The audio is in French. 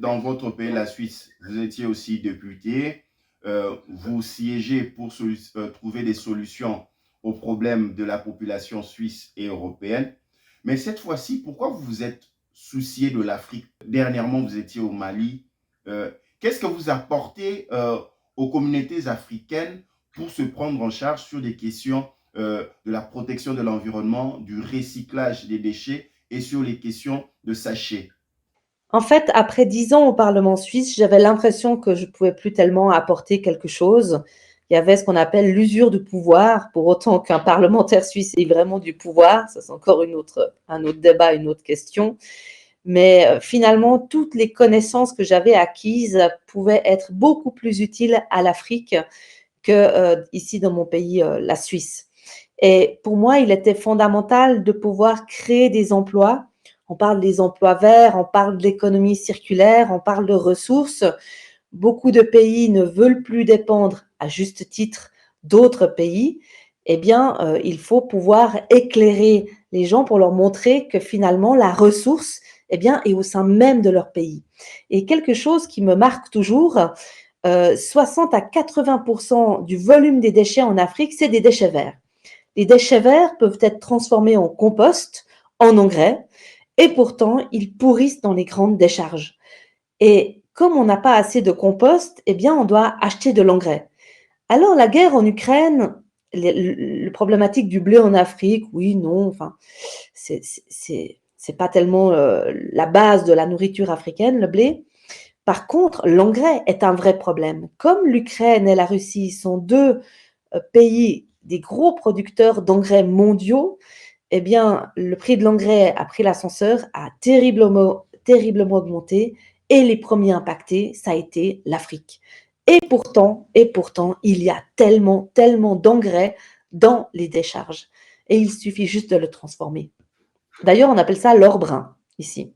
dans votre pays, la Suisse, vous étiez aussi député. Vous siégez pour trouver des solutions aux problèmes de la population suisse et européenne. Mais cette fois-ci, pourquoi vous vous êtes soucié de l'Afrique? Dernièrement, vous étiez au Mali. Qu'est-ce que vous apportez aux communautés africaines pour se prendre en charge sur des questions de la protection de l'environnement, du recyclage des déchets et sur les questions de sachets? En fait, après 10 ans au Parlement suisse, j'avais l'impression que je pouvais plus tellement apporter quelque chose. Il y avait ce qu'on appelle l'usure du pouvoir, pour autant qu'un parlementaire suisse ait vraiment du pouvoir. Ça, c'est encore un autre débat, une autre question. Mais finalement, toutes les connaissances que j'avais acquises pouvaient être beaucoup plus utiles à l'Afrique que ici dans mon pays, la Suisse. Et pour moi, il était fondamental de pouvoir créer des emplois. On parle des emplois verts, on parle de l'économie circulaire, on parle de ressources. Beaucoup de pays ne veulent plus dépendre, à juste titre, d'autres pays. Eh bien, il faut pouvoir éclairer les gens pour leur montrer que finalement, la ressource, eh bien, est au sein même de leur pays. Et quelque chose qui me marque toujours, 60 à 80% du volume des déchets en Afrique, c'est des déchets verts. Les déchets verts peuvent être transformés en compost, en engrais, et pourtant, ils pourrissent dans les grandes décharges. Et comme on n'a pas assez de compost, eh bien, on doit acheter de l'engrais. Alors, la guerre en Ukraine, le problématique du blé en Afrique, oui, non, enfin, c'est pas tellement la base de la nourriture africaine, le blé. Par contre, l'engrais est un vrai problème. Comme l'Ukraine et la Russie sont deux pays des gros producteurs d'engrais mondiaux, eh bien, le prix de l'engrais a pris l'ascenseur, a terriblement augmenté, et les premiers impactés, ça a été l'Afrique. Et pourtant, il y a tellement, tellement d'engrais dans les décharges. Et il suffit juste de le transformer. D'ailleurs, on appelle ça l'or brun ici.